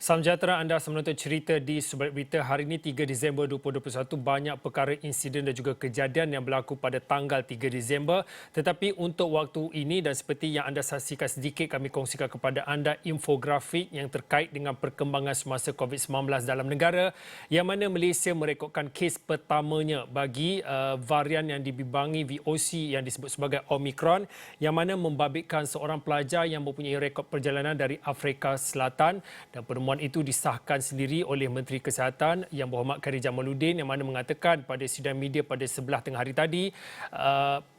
Salam sejahtera, anda menonton cerita di Subalik Berita. Hari ini 3 Disember 2021, banyak perkara insiden dan juga kejadian yang berlaku pada tanggal 3 Disember. Tetapi untuk waktu ini dan seperti yang anda saksikan sedikit, kami kongsikan kepada anda infografik yang terkait dengan perkembangan semasa COVID-19 dalam negara, yang mana Malaysia merekodkan kes pertamanya bagi varian yang dibimbangi VOC yang disebut sebagai Omicron, yang mana membabitkan seorang pelajar yang mempunyai rekod perjalanan dari Afrika Selatan. Dan pertemuan itu disahkan sendiri oleh Menteri Kesihatan Yang Berhormat Khairy Jamaluddin, yang mana mengatakan pada sidang media pada sebelah tengah hari tadi,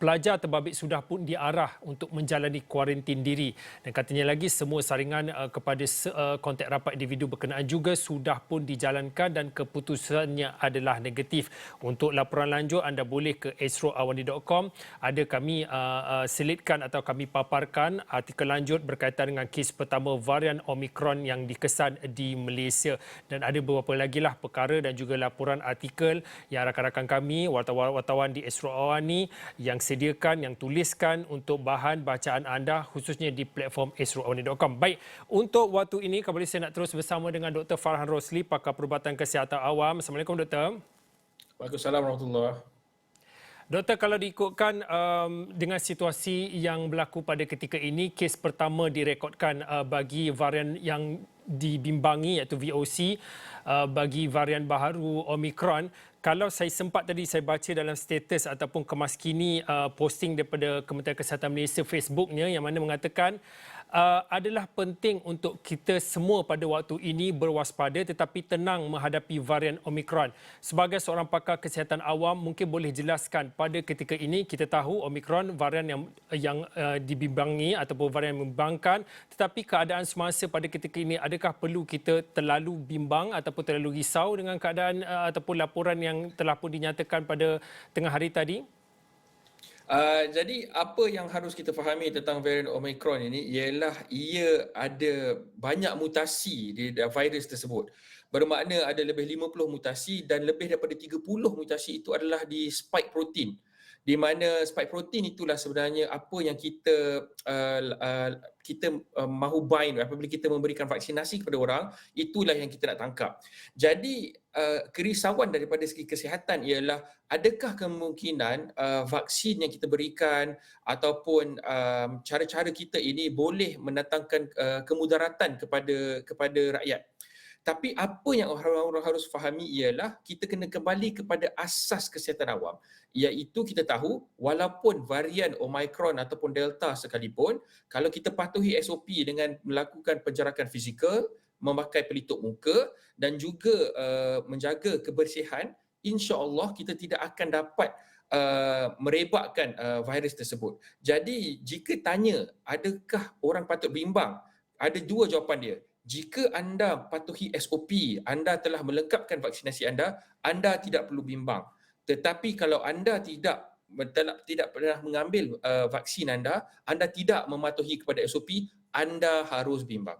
pelajar terbabit sudah pun diarah untuk menjalani kuarantin diri. Dan katanya lagi semua saringan kepada kontak rapat individu berkenaan juga sudah pun dijalankan dan keputusannya adalah negatif. Untuk laporan lanjut anda boleh ke esroawani.com. Ada kami selitkan atau kami paparkan artikel lanjut berkaitan dengan kes pertama varian Omicron yang dikesan di Malaysia, dan ada beberapa lagi lah perkara dan juga laporan artikel yang rakan-rakan kami wartawan-wartawan di Astro Awani yang sediakan, yang tuliskan untuk bahan bacaan anda khususnya di platform esroawani.com. Baik, untuk waktu ini kembali saya nak terus bersama dengan Dr. Farhan Rosli, pakar perubatan kesihatan awam. Assalamualaikum Dr. Waalaikumsalam warahmatullahi. Doktor, kalau diikutkan dengan situasi yang berlaku pada ketika ini, kes pertama direkodkan bagi varian yang dibimbangi iaitu VOC bagi varian baharu Omicron. Kalau saya sempat tadi saya baca dalam status ataupun kemaskini posting daripada Kementerian Kesihatan Malaysia Facebooknya, yang mana mengatakan adalah penting untuk kita semua pada waktu ini berwaspada tetapi tenang menghadapi varian Omicron. Sebagai seorang pakar kesihatan awam, mungkin boleh jelaskan pada ketika ini kita tahu Omicron varian yang dibimbangi ataupun varian yang membimbangkan, tetapi keadaan semasa pada ketika ini, adakah perlu kita terlalu bimbang ataupun terlalu risau dengan keadaan ataupun laporan yang telah pun dinyatakan pada tengah hari tadi? Jadi apa yang harus kita fahami tentang varian Omicron ini ialah ia ada banyak mutasi di virus tersebut. Bermakna ada lebih 50 mutasi dan lebih daripada 30 mutasi itu adalah di spike protein. Di mana spike protein itulah sebenarnya apa yang kita mahu bind apabila kita memberikan vaksinasi kepada orang, itulah yang kita nak tangkap. Jadi kerisauan daripada segi kesihatan ialah adakah kemungkinan vaksin yang kita berikan ataupun cara-cara kita ini boleh mendatangkan kemudaratan kepada rakyat. Tapi apa yang orang-orang harus fahami ialah kita kena kembali kepada asas kesihatan awam, iaitu kita tahu walaupun varian Omicron ataupun Delta sekalipun, kalau kita patuhi SOP dengan melakukan penjarakan fizikal, memakai pelitup muka dan juga menjaga kebersihan, insya-Allah kita tidak akan dapat merebakkan virus tersebut. Jadi jika tanya adakah orang patut bimbang, ada dua jawapan dia. Jika anda patuhi SOP, anda telah melengkapkan vaksinasi anda tidak perlu bimbang. Tetapi kalau anda tidak pernah mengambil vaksin anda tidak mematuhi kepada SOP, anda harus bimbang.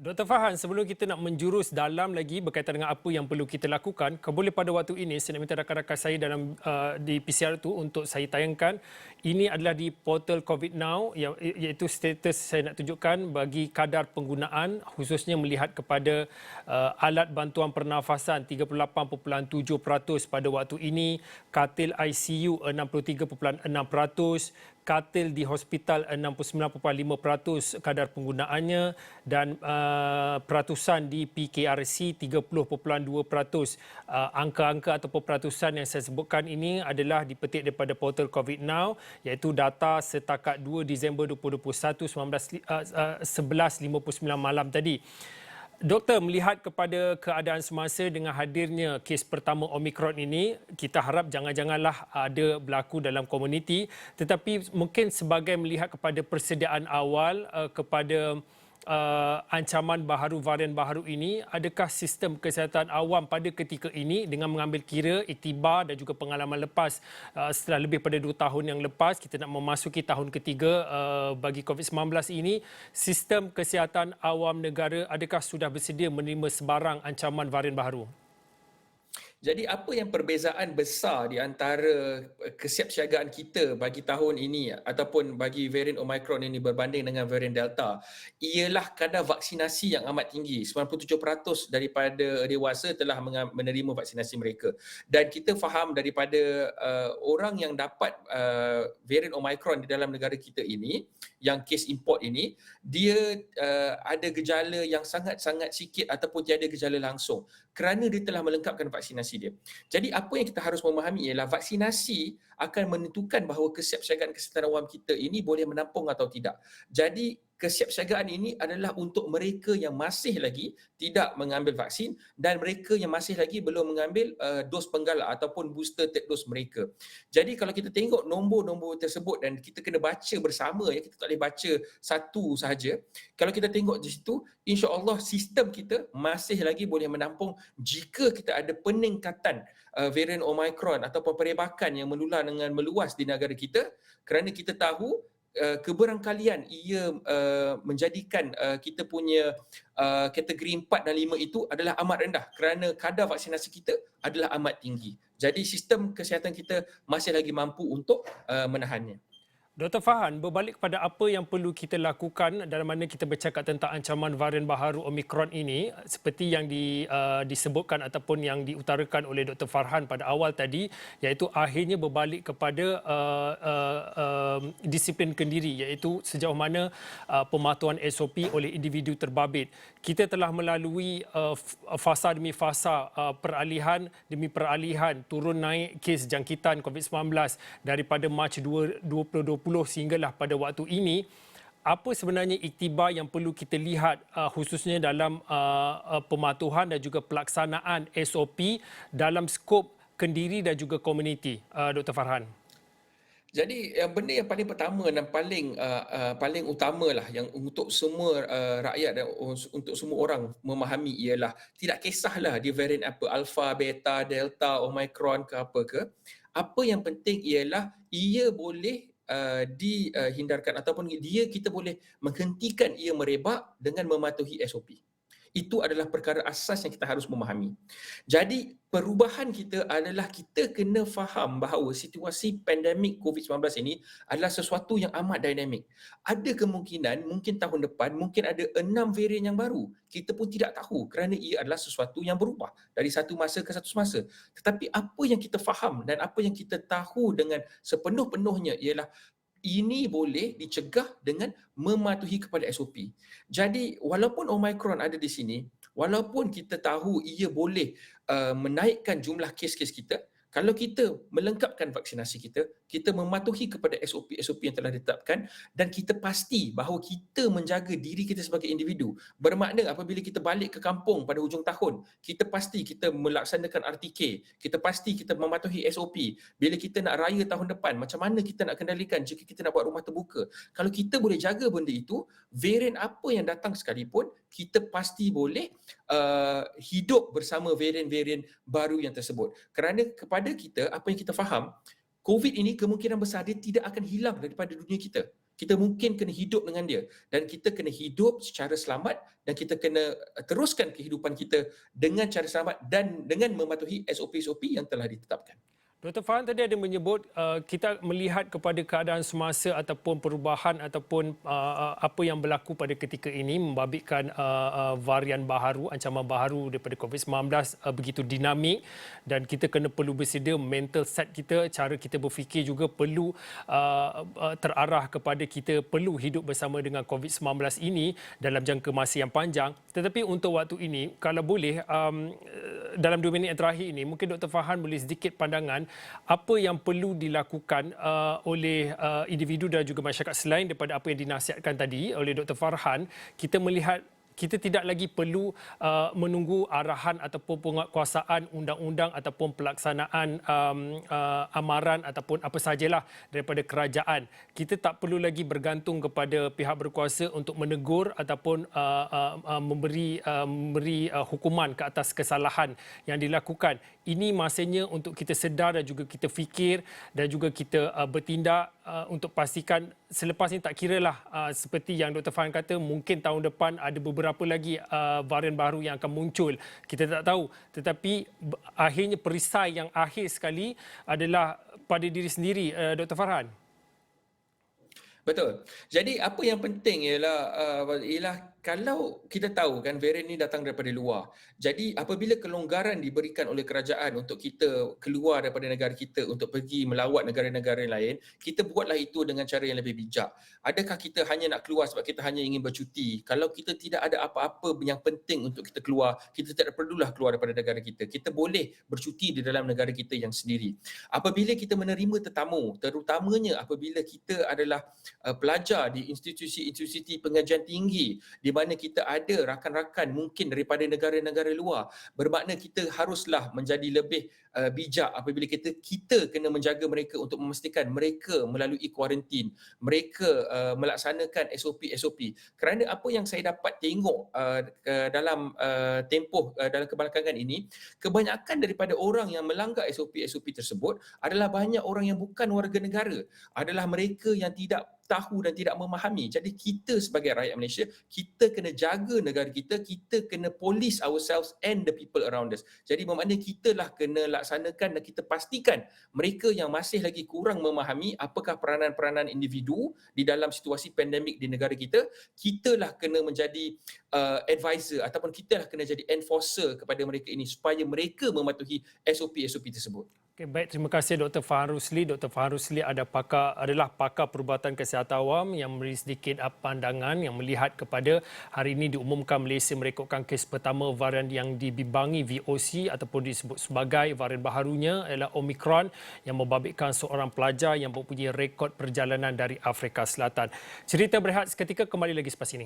Dr. Farhan, sebelum kita nak menjurus dalam lagi berkaitan dengan apa yang perlu kita lakukan, boleh pada waktu ini saya nak minta rakan-rakan saya dalam di PCR itu untuk saya tayangkan. Ini adalah di portal COVID Now, iaitu status saya nak tunjukkan bagi kadar penggunaan, khususnya melihat kepada alat bantuan pernafasan 38.7% pada waktu ini, katil ICU 63.6%, katil di hospital 69.5% kadar penggunaannya, dan peratusan di PKRC 30.2%. Angka-angka ataupun peratusan yang saya sebutkan ini adalah dipetik daripada portal COVID Now, iaitu data setakat 2 Disember 2021 11.59 malam tadi. Doktor, melihat kepada keadaan semasa dengan hadirnya kes pertama Omicron ini, kita harap janganlah ada berlaku dalam komuniti, tetapi mungkin sebagai melihat kepada persediaan awal kepada ancaman baharu varian baharu ini, adakah sistem kesihatan awam pada ketika ini dengan mengambil kira iktibar dan juga pengalaman lepas setelah lebih pada 2 tahun yang lepas, kita nak memasuki tahun ketiga bagi COVID-19 ini, sistem kesihatan awam negara adakah sudah bersedia menerima sebarang ancaman varian baharu? Jadi apa yang perbezaan besar di antara kesiapsiagaan kita bagi tahun ini ataupun bagi varian Omicron ini berbanding dengan varian Delta ialah kadar vaksinasi yang amat tinggi. 97% daripada dewasa telah menerima vaksinasi mereka. Dan kita faham daripada orang yang dapat varian Omicron di dalam negara kita ini, yang kes import ini, dia ada gejala yang sangat-sangat sikit ataupun tiada gejala langsung kerana dia telah melengkapkan vaksinasi dia. Jadi apa yang kita harus memahami ialah vaksinasi akan menentukan bahawa kesiapsiagaan kesihatan awam kita ini boleh menampung atau tidak. Jadi kesiapsiagaan ini adalah untuk mereka yang masih lagi tidak mengambil vaksin dan mereka yang masih lagi belum mengambil dos penggal ataupun booster third dose mereka. Jadi kalau kita tengok nombor-nombor tersebut dan kita kena baca bersama, ya, kita tak boleh baca satu sahaja. Kalau kita tengok di situ, insya-Allah sistem kita masih lagi boleh menampung jika kita ada peningkatan varian Omicron ataupun perebakan yang menular dengan meluas di negara kita, kerana kita tahu keberangkalian ia menjadikan kita punya kategori 4 dan 5 itu adalah amat rendah kerana kadar vaksinasi kita adalah amat tinggi. Jadi sistem kesihatan kita masih lagi mampu untuk menahannya. Dr. Farhan, berbalik kepada apa yang perlu kita lakukan dalam mana kita bercakap tentang ancaman varian baharu Omicron ini, seperti yang disebutkan ataupun yang diutarakan oleh Dr. Farhan pada awal tadi, iaitu akhirnya berbalik kepada disiplin kendiri, iaitu sejauh mana pematuhan SOP oleh individu terbabit. Kita telah melalui fasa demi fasa, peralihan demi peralihan, turun naik kes jangkitan COVID-19 daripada Mac 2020 sehinggalah pada waktu ini. Apa sebenarnya iktibar yang perlu kita lihat khususnya dalam pematuhan dan juga pelaksanaan SOP dalam skop kendiri dan juga komuniti, Dr. Farhan? Jadi benda yang paling pertama dan paling utamalah yang untuk semua rakyat dan untuk semua orang memahami ialah tidak kisahlah dia varian apa, alpha, beta, delta, omicron ke apa ke. Apa yang penting ialah ia boleh dihindarkan ataupun kita boleh menghentikan ia merebak dengan mematuhi SOP. Itu adalah perkara asas yang kita harus memahami. Jadi perubahan kita adalah kita kena faham bahawa situasi pandemik COVID-19 ini adalah sesuatu yang amat dinamik. Ada kemungkinan mungkin tahun depan mungkin ada 6 varian yang baru. Kita pun tidak tahu kerana ia adalah sesuatu yang berubah dari satu masa ke satu masa. Tetapi apa yang kita faham dan apa yang kita tahu dengan sepenuh-penuhnya ialah ini boleh dicegah dengan mematuhi kepada SOP. Jadi walaupun Omicron ada di sini, walaupun kita tahu ia boleh menaikkan jumlah kes-kes kita, kalau kita melengkapkan vaksinasi kita, kita mematuhi kepada SOP-SOP yang telah ditetapkan dan kita pasti bahawa kita menjaga diri kita sebagai individu. Bermakna apabila kita balik ke kampung pada hujung tahun, kita pasti kita melaksanakan RTK, kita pasti kita mematuhi SOP. Bila kita nak raya tahun depan, macam mana kita nak kendalikan jika kita nak buat rumah terbuka. Kalau kita boleh jaga benda itu, varian apa yang datang sekalipun, kita pasti boleh hidup bersama varian-varian baru yang tersebut. Kerana kepada kita, apa yang kita faham, COVID ini kemungkinan besar dia tidak akan hilang daripada dunia kita. Kita mungkin kena hidup dengan dia dan kita kena hidup secara selamat dan kita kena teruskan kehidupan kita dengan cara selamat dan dengan mematuhi SOP-SOP yang telah ditetapkan. Dr. Farhan tadi ada menyebut kita melihat kepada keadaan semasa ataupun perubahan ataupun apa yang berlaku pada ketika ini membabitkan varian baharu, ancaman baharu daripada COVID-19 begitu dinamik dan kita kena perlu bersedia mental set kita, cara kita berfikir juga perlu terarah kepada kita perlu hidup bersama dengan COVID-19 ini dalam jangka masa yang panjang. Tetapi untuk waktu ini, kalau boleh dalam 2 minit yang terakhir ini, mungkin Dr. Farhan boleh sedikit pandangan apa yang perlu dilakukan oleh individu dan juga masyarakat selain daripada apa yang dinasihatkan tadi oleh Dr. Farhan. Kita melihat kita tidak lagi perlu menunggu arahan ataupun penguatkuasaan undang-undang ataupun pelaksanaan amaran ataupun apa sahajalah daripada kerajaan. Kita tak perlu lagi bergantung kepada pihak berkuasa untuk menegur ataupun memberi hukuman ke atas kesalahan yang dilakukan. Ini masanya untuk kita sedar dan juga kita fikir dan juga kita bertindak untuk pastikan selepas ini tak kiralah seperti yang Dr. Farhan kata mungkin tahun depan ada beberapa lagi varian baru yang akan muncul. Kita tak tahu. Tetapi akhirnya perisai yang akhir sekali adalah pada diri sendiri, Dr. Farhan. Betul. Jadi apa yang penting ialah kalau kita tahu kan varian ni datang daripada luar. Jadi apabila kelonggaran diberikan oleh kerajaan untuk kita keluar daripada negara kita untuk pergi melawat negara-negara lain, kita buatlah itu dengan cara yang lebih bijak. Adakah kita hanya nak keluar sebab kita hanya ingin bercuti? Kalau kita tidak ada apa-apa yang penting untuk kita keluar, kita tidak perlulah keluar daripada negara kita. Kita boleh bercuti di dalam negara kita yang sendiri. Apabila kita menerima tetamu, terutamanya apabila kita adalah pelajar di institusi-institusi pengajian tinggi di mana kita ada rakan-rakan mungkin daripada negara-negara luar, bermakna kita haruslah menjadi lebih bijak apabila kita kena menjaga mereka untuk memastikan mereka melalui kuarantin, mereka melaksanakan SOP-SOP. Kerana apa yang saya dapat tengok dalam tempoh dalam kebelakangan ini, kebanyakan daripada orang yang melanggar SOP-SOP tersebut adalah banyak orang yang bukan warga negara, adalah mereka yang tidak tahu dan tidak memahami. Jadi kita sebagai rakyat Malaysia, kita kena jaga negara kita, kita kena police ourselves and the people around us. Jadi bermakna kita lah kena laksanakan dan kita pastikan mereka yang masih lagi kurang memahami apakah peranan-peranan individu di dalam situasi pandemik di negara kita lah kena menjadi advisor ataupun kita lah kena jadi enforcer kepada mereka ini supaya mereka mematuhi SOP-SOP tersebut. Okay, baik, terima kasih Dr. Farhan Rusli. Dr. Farhan Rusli adalah pakar perubatan kesihatan awam yang memberi sedikit pandangan yang melihat kepada hari ini diumumkan Malaysia merekodkan kes pertama varian yang dibimbangi VOC ataupun disebut sebagai varian baharunya ialah Omicron yang membabitkan seorang pelajar yang mempunyai rekod perjalanan dari Afrika Selatan. Cerita berehat seketika, kembali lagi selepas ini.